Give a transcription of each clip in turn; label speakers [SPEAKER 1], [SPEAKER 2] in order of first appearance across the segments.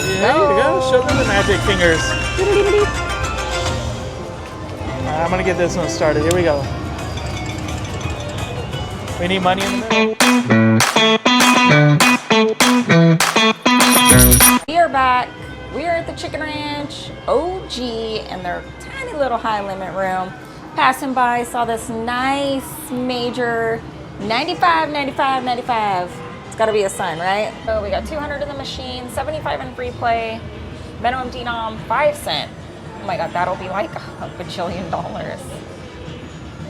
[SPEAKER 1] There you go. Show them the magic fingers. I'm gonna get this one started. Here we go. We need money in the middle.
[SPEAKER 2] We are back. We are at the Chicken Ranch OG in their tiny little high limit room. Passing by, saw this nice major 95, 95, 95. It's gotta be a sign, right? So we got 200 in the machine, 75 in free play, minimum denom, 5 cents. Oh my God, that'll be like a bajillion dollars.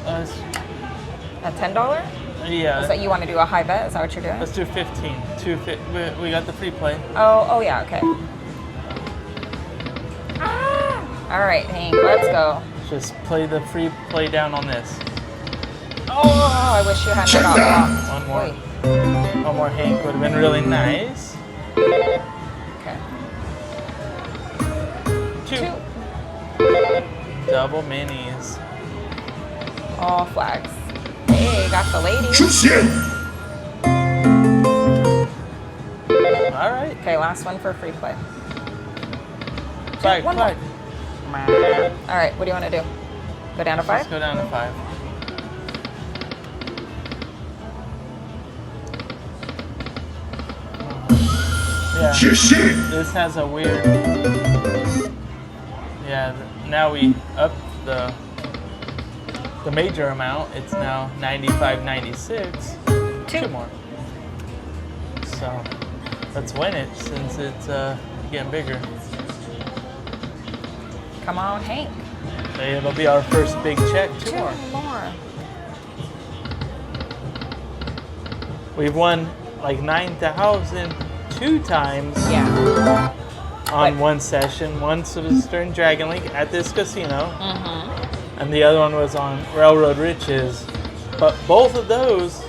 [SPEAKER 2] A $10?
[SPEAKER 1] Yeah.
[SPEAKER 2] So you want to do a high bet? Is that what you're doing?
[SPEAKER 1] Let's do 15. We got the free play.
[SPEAKER 2] Oh yeah, okay. All right, Hank, let's go.
[SPEAKER 1] Just play the free play down on this.
[SPEAKER 2] Oh, I wish you hadn't got blocked.
[SPEAKER 1] One more.
[SPEAKER 2] Wait.
[SPEAKER 1] One more Hank would have been really nice.
[SPEAKER 2] Okay.
[SPEAKER 1] Two. Double minis.
[SPEAKER 2] All flags. Hey, got the lady.
[SPEAKER 1] All right.
[SPEAKER 2] Okay, last one for free play.
[SPEAKER 1] Flag.
[SPEAKER 2] All right, what do you want to do? Go down to 5?
[SPEAKER 1] Let's go down to 5. Yeah. This has a weird. Yeah. Now we up the major amount. It's now 95.96. 2 more. So let's win it since it's getting bigger.
[SPEAKER 2] Come on, Hank.
[SPEAKER 1] It'll be our first big check. 2 more. We've won like 9,000 2 times.
[SPEAKER 2] Yeah.
[SPEAKER 1] On one session. Once was during Dragon League at this casino, and the other one was on Railroad Riches. But both of those,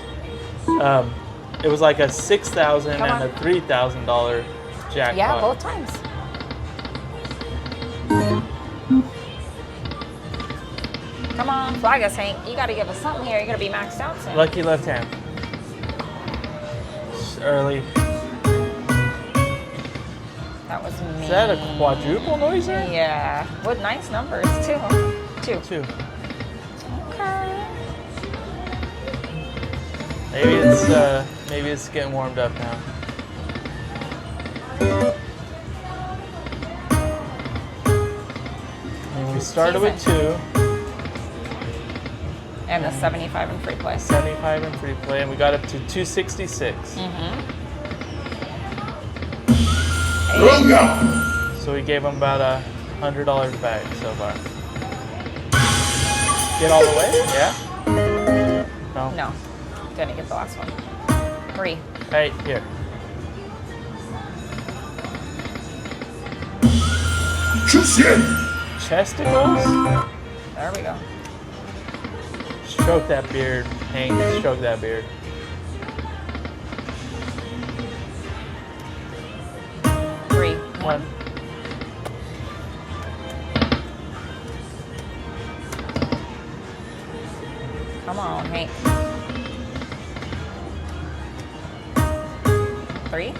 [SPEAKER 1] it was like a $6,000 and a $3,000 jackpot.
[SPEAKER 2] Yeah, both times. Come on, flag us, Hank. You got to give us something here. You're going to be maxed out soon.
[SPEAKER 1] Lucky left hand. Early.
[SPEAKER 2] That was me.
[SPEAKER 1] Is that a quadruple noiser?
[SPEAKER 2] Yeah, with nice numbers too. 2. Okay.
[SPEAKER 1] Maybe it's getting warmed up now. And we started with 2.
[SPEAKER 2] And the 75 in free play.
[SPEAKER 1] 75 in free play, and we got up to 266. So we gave them about $100 back so far. Get all the way? Yeah?
[SPEAKER 2] No. Didn't get the last one. 3.
[SPEAKER 1] Right here. Chesticles?
[SPEAKER 2] There we go.
[SPEAKER 1] Stroke that beard, Hank. Stroke that beard.
[SPEAKER 2] 3.
[SPEAKER 1] 1.
[SPEAKER 2] Come on, Hank. 3.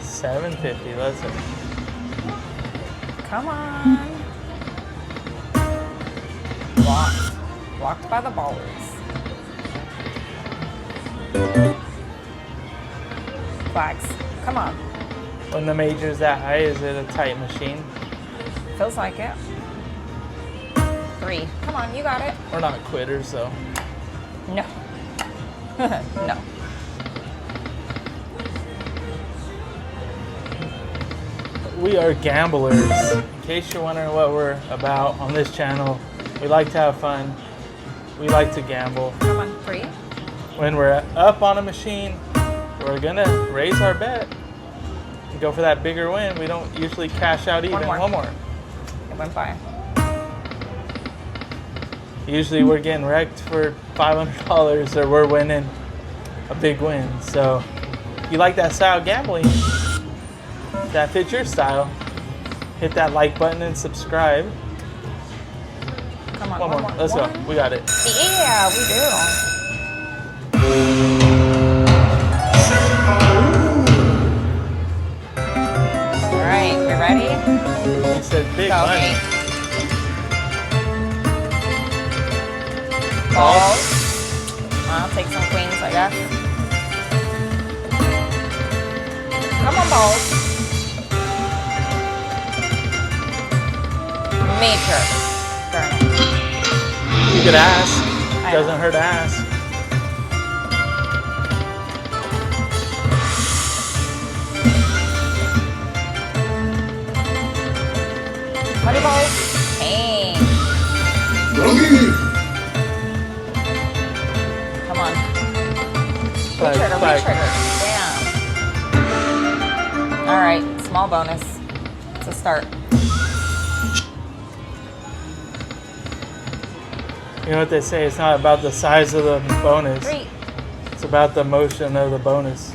[SPEAKER 1] 750. Let's see.
[SPEAKER 2] Come on. Blocked by the ballers. Flags. Come on.
[SPEAKER 1] When the major's that high, is it a tight machine?
[SPEAKER 2] Feels like it. 3. Come on, you got it.
[SPEAKER 1] We're not quitters, though.
[SPEAKER 2] No. No.
[SPEAKER 1] We are gamblers. In case you're wondering what we're about on this channel, we like to have fun. We like to gamble.
[SPEAKER 2] Come on, 3.
[SPEAKER 1] When we're up on a machine, we're gonna raise our bet and go for that bigger win. We don't usually cash out even. One more.
[SPEAKER 2] It went by.
[SPEAKER 1] Usually we're getting wrecked for $500 or we're winning a big win. So if you like that style of gambling, if that fits your style, hit that like button and subscribe.
[SPEAKER 2] Come on,
[SPEAKER 1] one more. Let's go. We got it.
[SPEAKER 2] Yeah, we do.
[SPEAKER 1] You said big
[SPEAKER 2] Go,
[SPEAKER 1] money.
[SPEAKER 2] Hank. Balls. I'll take some queens, I guess. Come on, balls. Major. Darn it.
[SPEAKER 1] You could ask.
[SPEAKER 2] I
[SPEAKER 1] Doesn't
[SPEAKER 2] know.
[SPEAKER 1] hurt to ask.
[SPEAKER 2] Money balls. Hey. Come on. Retrigger, retrigger. Damn. All right, small bonus. It's a start.
[SPEAKER 1] You know what they say? It's not about the size of the bonus.
[SPEAKER 2] 3.
[SPEAKER 1] It's about the motion of the bonus.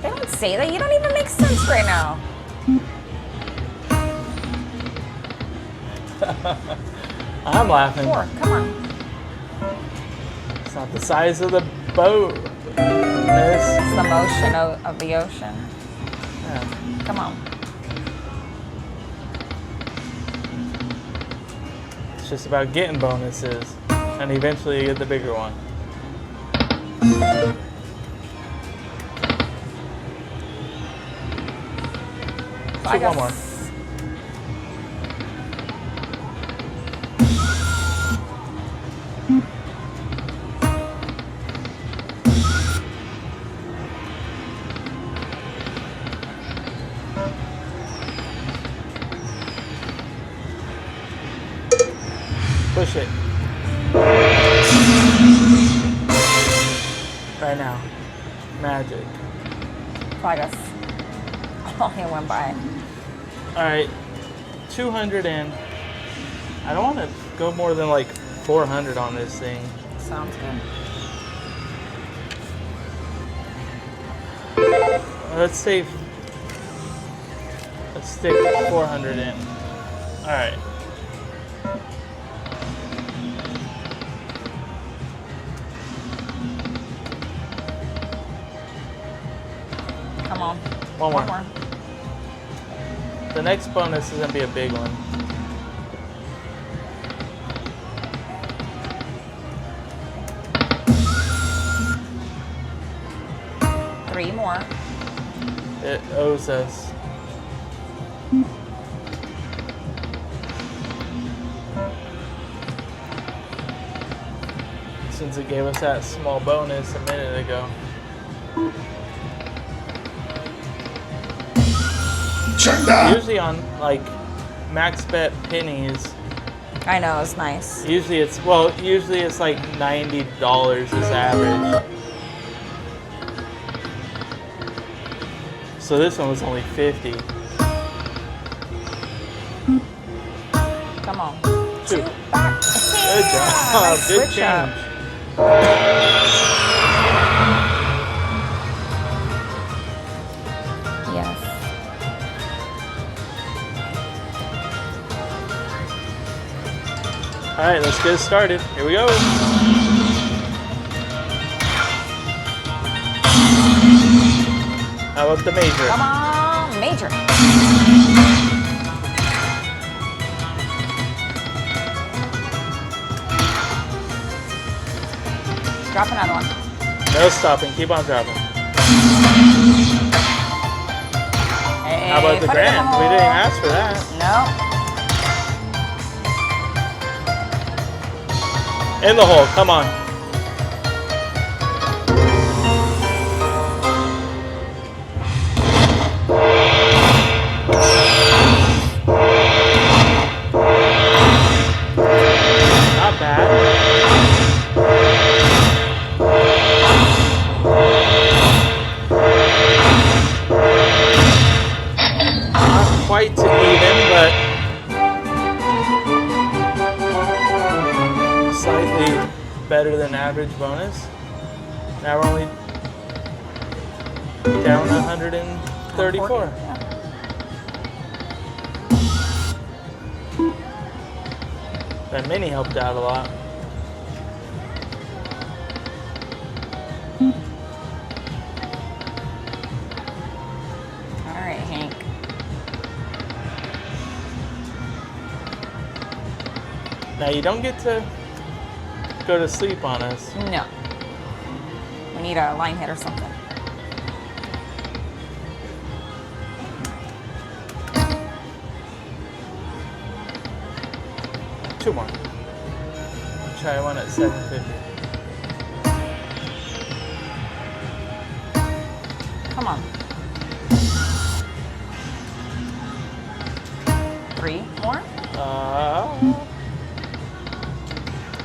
[SPEAKER 2] They don't say that. You don't even make sense right now.
[SPEAKER 1] I'm laughing.
[SPEAKER 2] 4. Come on.
[SPEAKER 1] It's not the size of the boat.
[SPEAKER 2] It's the motion of the ocean.
[SPEAKER 1] Yeah.
[SPEAKER 2] Come on.
[SPEAKER 1] It's just about getting bonuses. And eventually you get the bigger one.
[SPEAKER 2] So
[SPEAKER 1] One more. Push it. Right now. Magic.
[SPEAKER 2] Vegas. Oh, he went by.
[SPEAKER 1] Alright. 200 in. I don't want to go more than like 400 on this thing.
[SPEAKER 2] Sounds good.
[SPEAKER 1] Let's say. Let's stick 400 in. Alright.
[SPEAKER 2] Come on.
[SPEAKER 1] One more. The next bonus is going to be a big one.
[SPEAKER 2] Three more.
[SPEAKER 1] It owes us. Since it gave us that small bonus a minute ago. Usually on like max bet pennies,
[SPEAKER 2] I know, it's nice.
[SPEAKER 1] usually it's like $90 is average. So this one was only 50.
[SPEAKER 2] Come on.
[SPEAKER 1] 2.
[SPEAKER 2] Back.
[SPEAKER 1] Good job. Good
[SPEAKER 2] Switch up.
[SPEAKER 1] change.
[SPEAKER 2] Yes.
[SPEAKER 1] All right, let's get it started. Here we go. How about the major?
[SPEAKER 2] Come on, major. Drop another one.
[SPEAKER 1] No stopping. Keep on dropping.
[SPEAKER 2] Hey,
[SPEAKER 1] How about the
[SPEAKER 2] put it in
[SPEAKER 1] grand?
[SPEAKER 2] hole.
[SPEAKER 1] We didn't ask for that.
[SPEAKER 2] No.
[SPEAKER 1] In the hole. Come on. Not bad. Not quite to even, but slightly better than average bonus. Now we're only down 134.
[SPEAKER 2] Yeah.
[SPEAKER 1] That mini helped out a lot.
[SPEAKER 2] All right, Hank.
[SPEAKER 1] Now you don't get to go to sleep on us.
[SPEAKER 2] No. We need a line hit or something.
[SPEAKER 1] Two more. Try one at 750.
[SPEAKER 2] Come on. 3 more?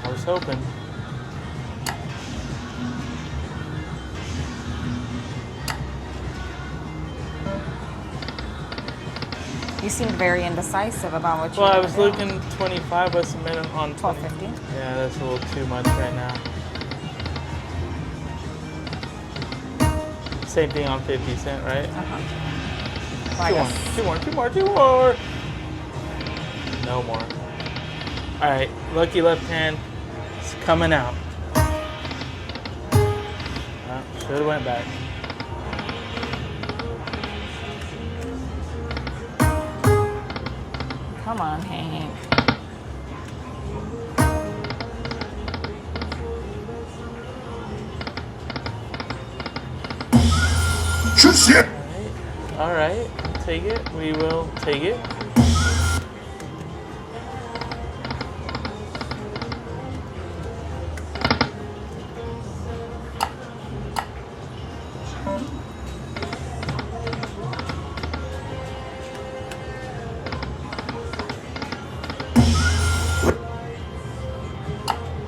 [SPEAKER 1] I was hoping.
[SPEAKER 2] You seemed very indecisive about what you
[SPEAKER 1] Well, I
[SPEAKER 2] were
[SPEAKER 1] was
[SPEAKER 2] doing.
[SPEAKER 1] looking 25 was a minute on 20.
[SPEAKER 2] 12.50.
[SPEAKER 1] Yeah, that's a little too much right now. Same thing on 50 cent, right?
[SPEAKER 2] So I guess
[SPEAKER 1] Two more. No more. All right, lucky left hand is coming out. Should have went back.
[SPEAKER 2] Come on, Hank.
[SPEAKER 1] All right. Take it. We will take it.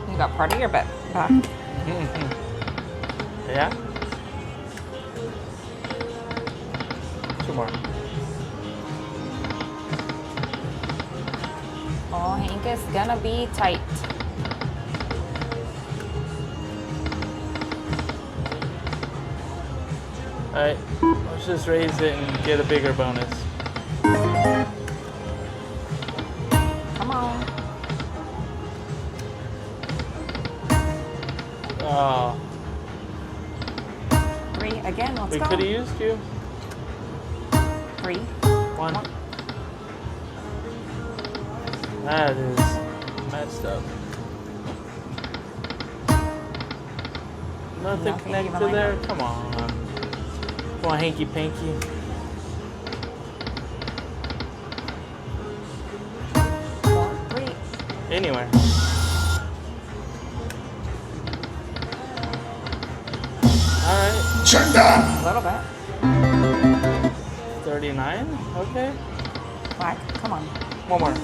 [SPEAKER 2] You got part of your bet back.
[SPEAKER 1] Yeah. Two more.
[SPEAKER 2] Oh, Hank is gonna be tight.
[SPEAKER 1] All right. Let's just raise it and get a bigger bonus.
[SPEAKER 2] Come on.
[SPEAKER 1] Oh,
[SPEAKER 2] 3 again. Let's
[SPEAKER 1] we
[SPEAKER 2] go.
[SPEAKER 1] could have used you.
[SPEAKER 2] 3.
[SPEAKER 1] One. That is messed up. Nothing
[SPEAKER 2] Nothing
[SPEAKER 1] connected
[SPEAKER 2] even like
[SPEAKER 1] there?
[SPEAKER 2] that.
[SPEAKER 1] Come on. Come on, hanky panky.
[SPEAKER 2] 4, 3.
[SPEAKER 1] Anywhere. Alright.
[SPEAKER 2] A little bit.
[SPEAKER 1] 39? Okay.
[SPEAKER 2] Black. Come on.
[SPEAKER 1] One more.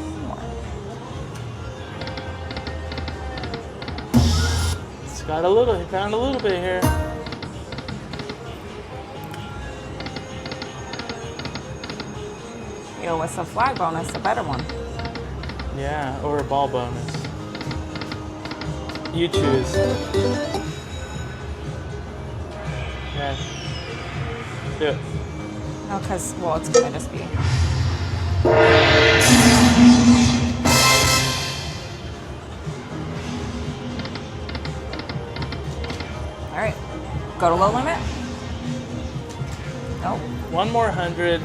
[SPEAKER 1] It's got a little, he found a little bit here.
[SPEAKER 2] You know, with some flag bonus, a better one.
[SPEAKER 1] Yeah, or a ball bonus. You choose. Yeah. Do it.
[SPEAKER 2] No, because, well, it's gonna just be. All right. Go to low limit. Nope.
[SPEAKER 1] One more 100.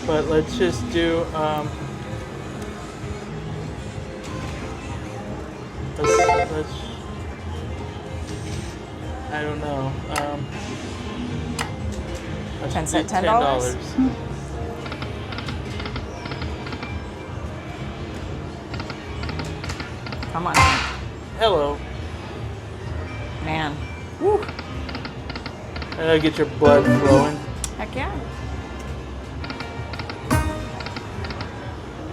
[SPEAKER 1] But let's just do let's I don't know. Let's
[SPEAKER 2] 10
[SPEAKER 1] do
[SPEAKER 2] cent, $10. Come on.
[SPEAKER 1] Hello.
[SPEAKER 2] Man. Woo.
[SPEAKER 1] That'll get your blood flowing.
[SPEAKER 2] Heck yeah.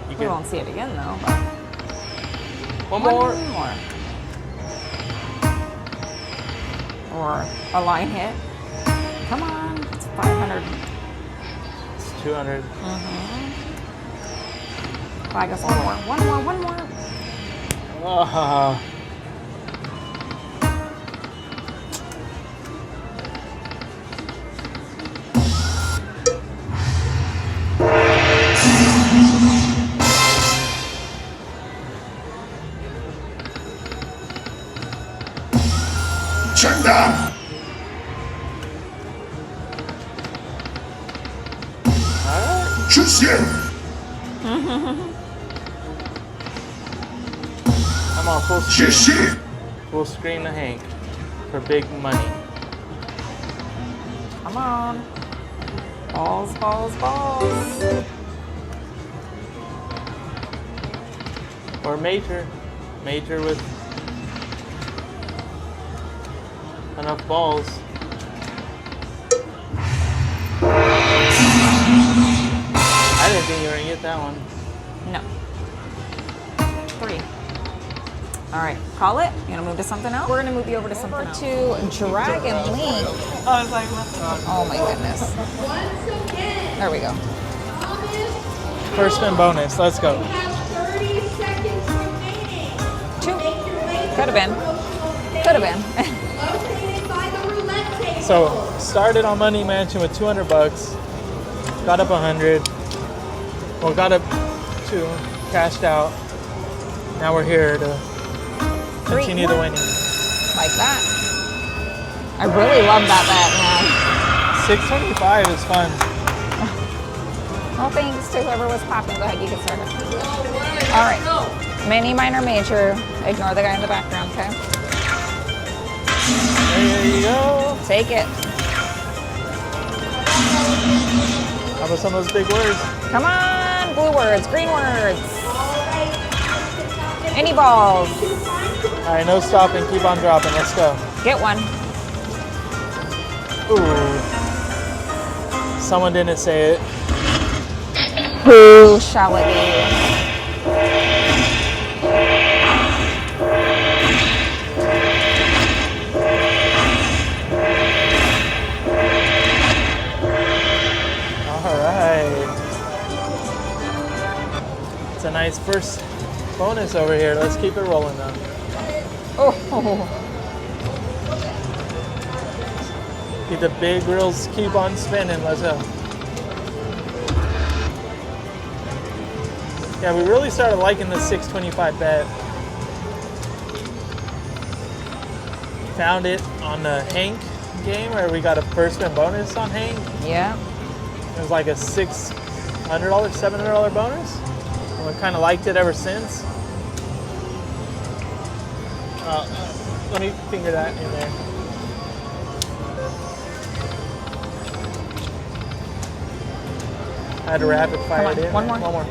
[SPEAKER 1] You
[SPEAKER 2] We
[SPEAKER 1] can
[SPEAKER 2] won't see it again, though. But
[SPEAKER 1] one more.
[SPEAKER 2] One more. Or a line hit. Come on. It's 500.
[SPEAKER 1] It's 200.
[SPEAKER 2] I guess one more. One more.
[SPEAKER 1] Ah. I'm on full screen. Full screen to Hank for big money.
[SPEAKER 2] Come on. Balls, balls, balls.
[SPEAKER 1] Or Major. Major with enough balls. I didn't think you were going to get that one.
[SPEAKER 2] No. 3. All right, call it. You gonna move to something else? We're gonna move you over to something else. To Dragon Link. Oh my goodness. There we go.
[SPEAKER 1] First spin bonus. Let's go.
[SPEAKER 2] 2. Could have been. Could have been.
[SPEAKER 1] So started on Money Mansion with 200 bucks. Got up 100. Well, got up 2. Cashed out. Now we're here to continue the winning.
[SPEAKER 2] Like that. I really love that bet, man.
[SPEAKER 1] 625 is fun.
[SPEAKER 2] Well, thanks to whoever was popping. Go ahead, you can start it. All right. Mini, minor, major. Ignore the guy in the background, okay?
[SPEAKER 1] There you go.
[SPEAKER 2] Take it.
[SPEAKER 1] How about some of those big words?
[SPEAKER 2] Come on. Blue words, green words. Any balls.
[SPEAKER 1] All right, no stopping. Keep on dropping. Let's go.
[SPEAKER 2] Get one.
[SPEAKER 1] Ooh. Someone didn't say it.
[SPEAKER 2] Who shall it be?
[SPEAKER 1] All right. It's a nice first bonus over here. Let's keep it rolling though.
[SPEAKER 2] Oh.
[SPEAKER 1] Keep the big reels keep on spinning. Let's go. Yeah, we really started liking the 625 bet. Found it on the Hank game where we got a first spin bonus on Hank.
[SPEAKER 2] Yeah.
[SPEAKER 1] It was like a $600, $700 bonus. And we kind of liked it ever since. Let me finger that in there. I had to rapid fire it in.
[SPEAKER 2] One more.
[SPEAKER 1] One more.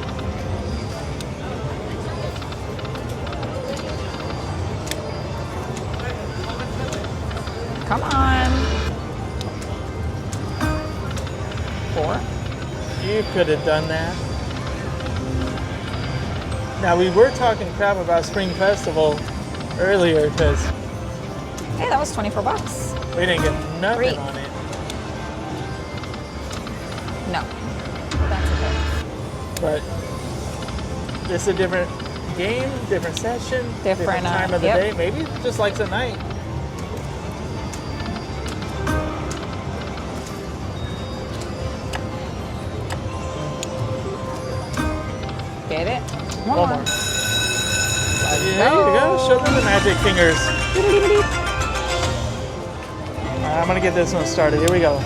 [SPEAKER 2] Come on. 4.
[SPEAKER 1] You could have done that. Now, we were talking crap about Spring Festival earlier because
[SPEAKER 2] Hey, that was 24 bucks.
[SPEAKER 1] we didn't get nothing
[SPEAKER 2] 3.
[SPEAKER 1] on it.
[SPEAKER 2] No. That's okay.
[SPEAKER 1] But this is a different game, different session,
[SPEAKER 2] Different,
[SPEAKER 1] time of the
[SPEAKER 2] yep.
[SPEAKER 1] day. Maybe just like tonight.
[SPEAKER 2] Get it?
[SPEAKER 1] One more.
[SPEAKER 2] more.
[SPEAKER 1] There you go. Show them the magic fingers. I'm gonna get this one started. Here we go.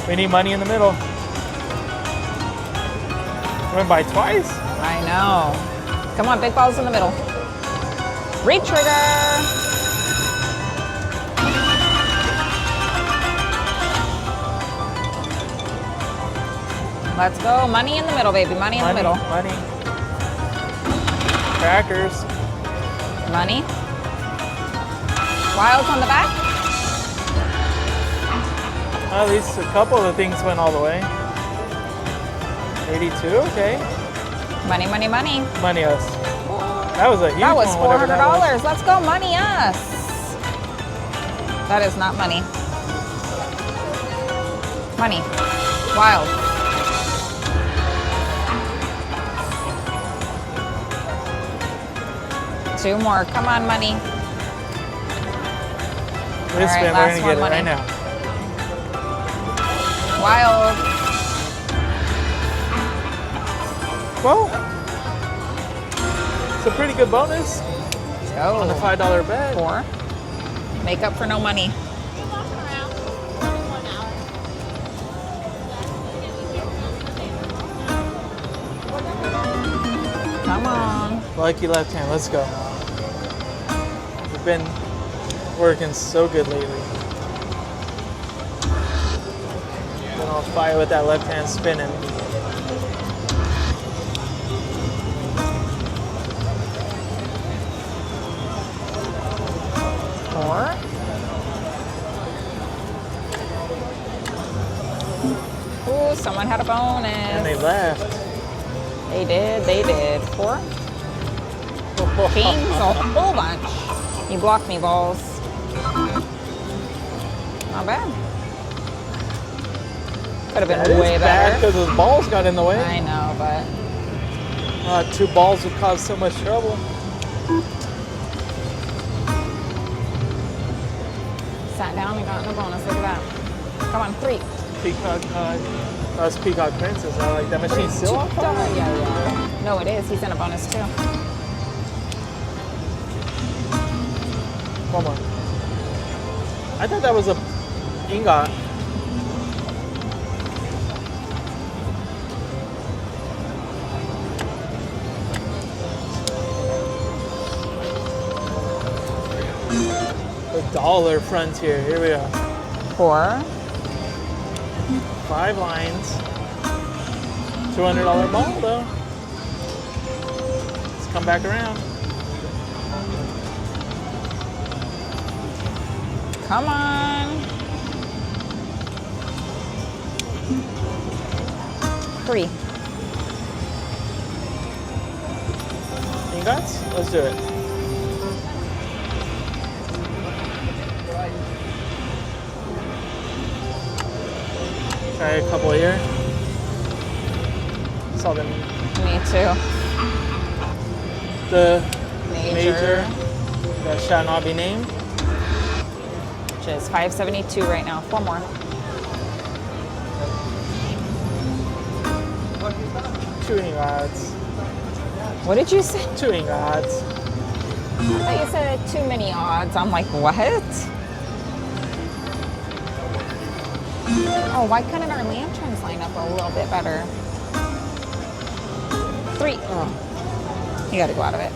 [SPEAKER 1] We need money in the middle. Went by twice.
[SPEAKER 2] I know. Come on, big balls in the middle. Re-trigger. Let's go. Money in the middle, baby. Money in the middle.
[SPEAKER 1] Money. Crackers.
[SPEAKER 2] Money. Wilds on the back.
[SPEAKER 1] At least a couple of the things went all the way. 82, okay.
[SPEAKER 2] Money, money, money.
[SPEAKER 1] Money us. That was a huge
[SPEAKER 2] That was
[SPEAKER 1] one, whatever that was.
[SPEAKER 2] $400. Let's go, money us. That is not money. Money. Wild. Two more. Come on, money.
[SPEAKER 1] This
[SPEAKER 2] All right,
[SPEAKER 1] spin, we're
[SPEAKER 2] last
[SPEAKER 1] gonna
[SPEAKER 2] one,
[SPEAKER 1] get it
[SPEAKER 2] money.
[SPEAKER 1] right now.
[SPEAKER 2] Wild.
[SPEAKER 1] Well, it's a pretty good bonus
[SPEAKER 2] Let's go.
[SPEAKER 1] on the $5 bet.
[SPEAKER 2] 4. Make up for no money. Come on.
[SPEAKER 1] Lucky left hand. Let's go. We've been working so good lately. Been on fire with that left hand spinning.
[SPEAKER 2] Four. Ooh, someone had a bonus.
[SPEAKER 1] And they left.
[SPEAKER 2] They did. Four. Kings, a whole bunch. You blocked me, balls. Not bad. Could have been
[SPEAKER 1] That
[SPEAKER 2] way
[SPEAKER 1] is
[SPEAKER 2] better.
[SPEAKER 1] bad because those balls got in the way.
[SPEAKER 2] I know, but
[SPEAKER 1] 2 balls would cause so much trouble.
[SPEAKER 2] sat down and got no bonus. Look at that. Come on, 3.
[SPEAKER 1] Peacock, that's Peacock Princess. I like that machine still on fire.
[SPEAKER 2] Yeah. No, it is. He's in a bonus too.
[SPEAKER 1] One more. I thought that was a ingot. The dollar frontier. Here we are.
[SPEAKER 2] 4.
[SPEAKER 1] 5 lines. $200 ball though. Let's come back around.
[SPEAKER 2] Come on. 3.
[SPEAKER 1] Ingots? Let's do it. Try a couple here. Saw them.
[SPEAKER 2] Me too.
[SPEAKER 1] The major that shall not be named.
[SPEAKER 2] Which is 572 right now. 4 more.
[SPEAKER 1] 2 ingots.
[SPEAKER 2] What did you say?
[SPEAKER 1] 2 ingots.
[SPEAKER 2] I thought you said too many odds. I'm like, what? Oh, why couldn't our lanterns line up a little bit better? 3.
[SPEAKER 1] Oh.
[SPEAKER 2] You gotta go out of it.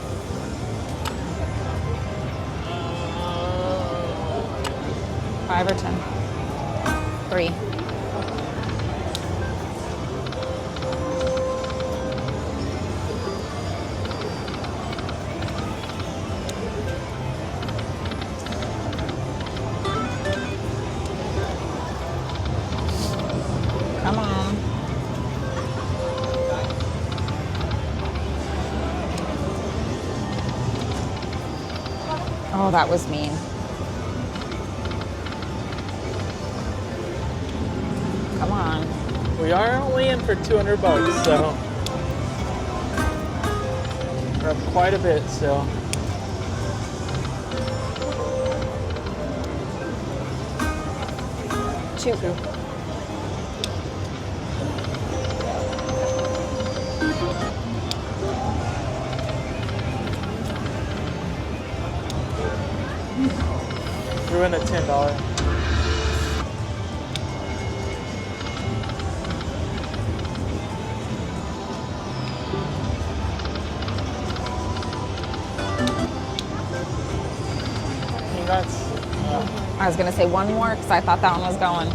[SPEAKER 2] 5 or 10. 3. Come on. Oh, that was mean. Come on.
[SPEAKER 1] We are only in for $200, so we're up quite a bit still.
[SPEAKER 2] Two.
[SPEAKER 1] Threw in a $10. Ingots.
[SPEAKER 2] I was gonna say one more because I thought that one was going.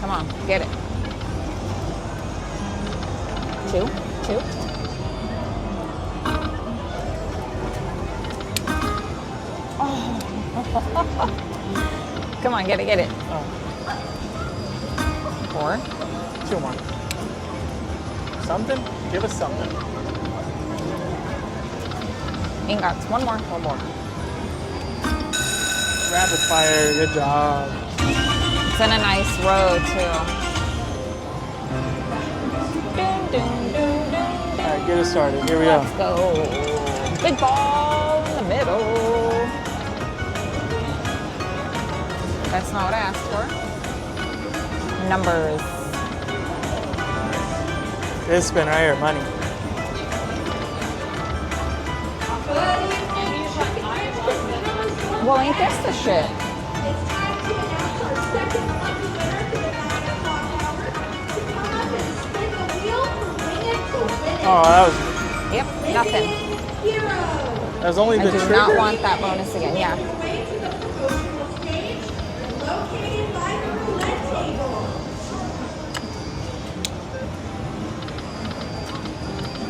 [SPEAKER 2] Come on, get it. 2. Oh. Come on, get it.
[SPEAKER 1] Oh,
[SPEAKER 2] 4.
[SPEAKER 1] 2 more. Something? Give us something.
[SPEAKER 2] Ingots, 1 more.
[SPEAKER 1] 1 more. Rapid fire. Good job.
[SPEAKER 2] It's in a nice row too.
[SPEAKER 1] All right, get us started. Here we go.
[SPEAKER 2] Let's go. Big ball in the middle. That's not what I asked for. Numbers.
[SPEAKER 1] This spin right here, money.
[SPEAKER 2] Well, ain't this the shit?
[SPEAKER 3] It's time to announce our second lucky winner to the Battle Power. To come up and spin the wheel for Win It to Win It.
[SPEAKER 1] Oh, that was
[SPEAKER 2] Yep, nothing.
[SPEAKER 3] Hero.
[SPEAKER 1] that was only
[SPEAKER 2] I
[SPEAKER 1] the
[SPEAKER 2] do
[SPEAKER 1] trigger.
[SPEAKER 2] not want that bonus again. Yeah.
[SPEAKER 3] Your way to the promotional stage, located by the roulette table.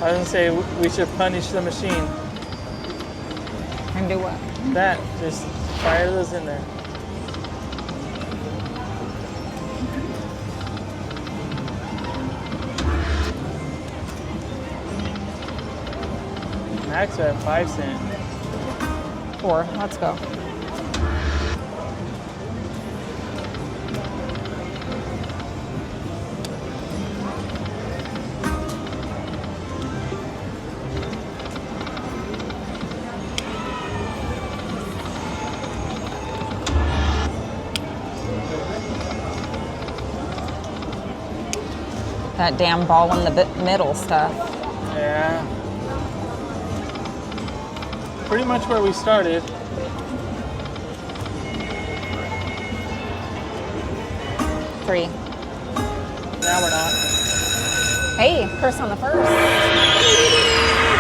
[SPEAKER 1] I was gonna say we should punish the machine.
[SPEAKER 2] And do what?
[SPEAKER 1] That just fire those in there. Max at 5 cents.
[SPEAKER 2] 4. Let's go. That damn ball in the middle stuff.
[SPEAKER 1] Yeah. Pretty much where we started.
[SPEAKER 2] Three.
[SPEAKER 1] Now we're not.
[SPEAKER 2] Hey, curse on the first.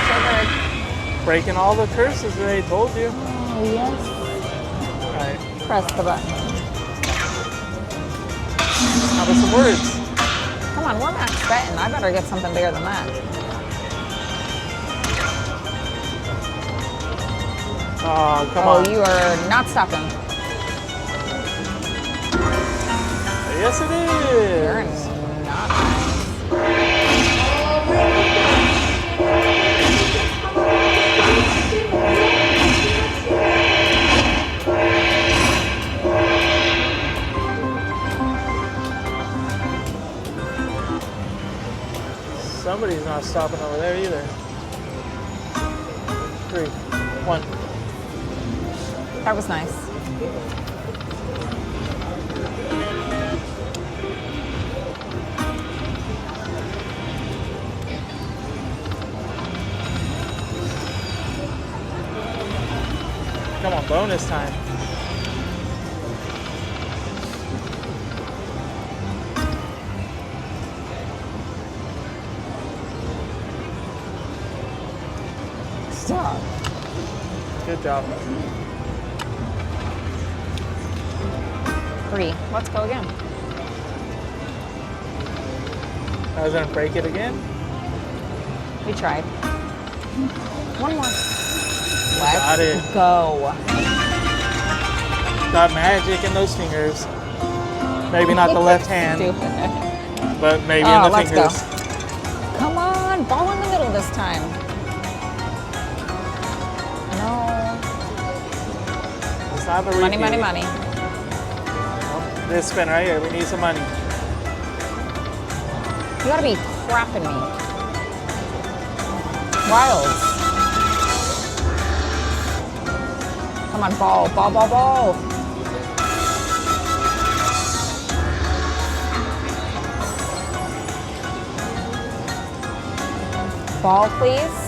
[SPEAKER 2] Sugar.
[SPEAKER 1] Breaking all the curses that I told you.
[SPEAKER 2] Oh, yes.
[SPEAKER 1] Alright.
[SPEAKER 2] Press the button.
[SPEAKER 1] How about some words?
[SPEAKER 2] Come on, we're max betting. I better get something bigger than that.
[SPEAKER 1] Oh, come
[SPEAKER 2] Oh,
[SPEAKER 1] on.
[SPEAKER 2] you are not stopping.
[SPEAKER 1] Yes, it
[SPEAKER 2] You're
[SPEAKER 1] is.
[SPEAKER 2] not.
[SPEAKER 1] Somebody's not stopping over there either. 3, 1.
[SPEAKER 2] That was nice.
[SPEAKER 1] Come on, bonus time.
[SPEAKER 2] Stop.
[SPEAKER 1] Good job.
[SPEAKER 2] 3. Let's go again.
[SPEAKER 1] I was gonna break it again.
[SPEAKER 2] We tried. One more.
[SPEAKER 1] Got it.
[SPEAKER 2] Let's go.
[SPEAKER 1] Got magic in those fingers. Maybe not the left hand,
[SPEAKER 2] Stupid.
[SPEAKER 1] but maybe
[SPEAKER 2] Oh,
[SPEAKER 1] in the
[SPEAKER 2] let's go.
[SPEAKER 1] fingers.
[SPEAKER 2] Come on, ball in the middle this time. No.
[SPEAKER 1] Let's have a
[SPEAKER 2] Money,
[SPEAKER 1] repeat.
[SPEAKER 2] money, money.
[SPEAKER 1] This spin right here. We need some money.
[SPEAKER 2] You gotta be crapping me. Wilds. Come on, ball, ball, ball, ball. Ball, please.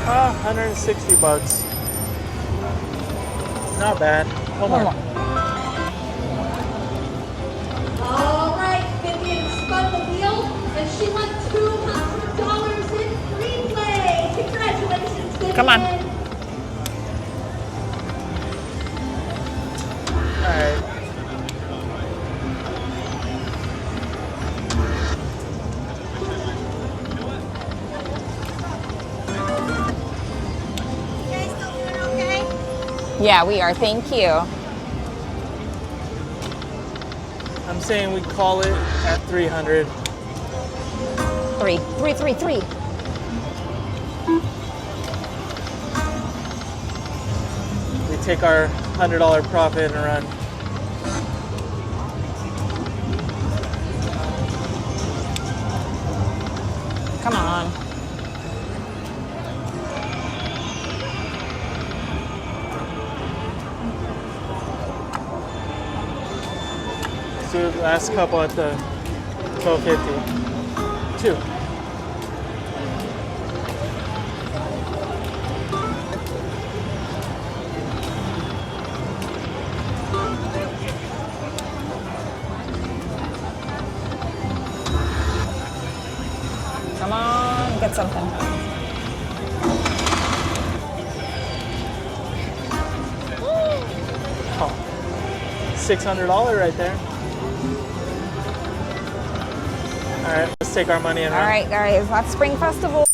[SPEAKER 1] 160 bucks. Not bad. One more.
[SPEAKER 3] All right, Vivian spun the wheel and she won $200 in free play. Congratulations, Vivian.
[SPEAKER 2] Come on.
[SPEAKER 1] All right.
[SPEAKER 3] You guys still doing okay?
[SPEAKER 2] Yeah, we are. Thank you.
[SPEAKER 1] I'm saying we call it at 300.
[SPEAKER 2] 3, 3, 3, 3.
[SPEAKER 1] We take our $100 profit and run.
[SPEAKER 2] Come on.
[SPEAKER 1] Let's do the last couple at the 1250. 2.
[SPEAKER 2] Come on, get something.
[SPEAKER 1] Oh, $600 right there. All right, let's take our money and
[SPEAKER 2] All
[SPEAKER 1] run.
[SPEAKER 2] right, guys, that's Spring Festival.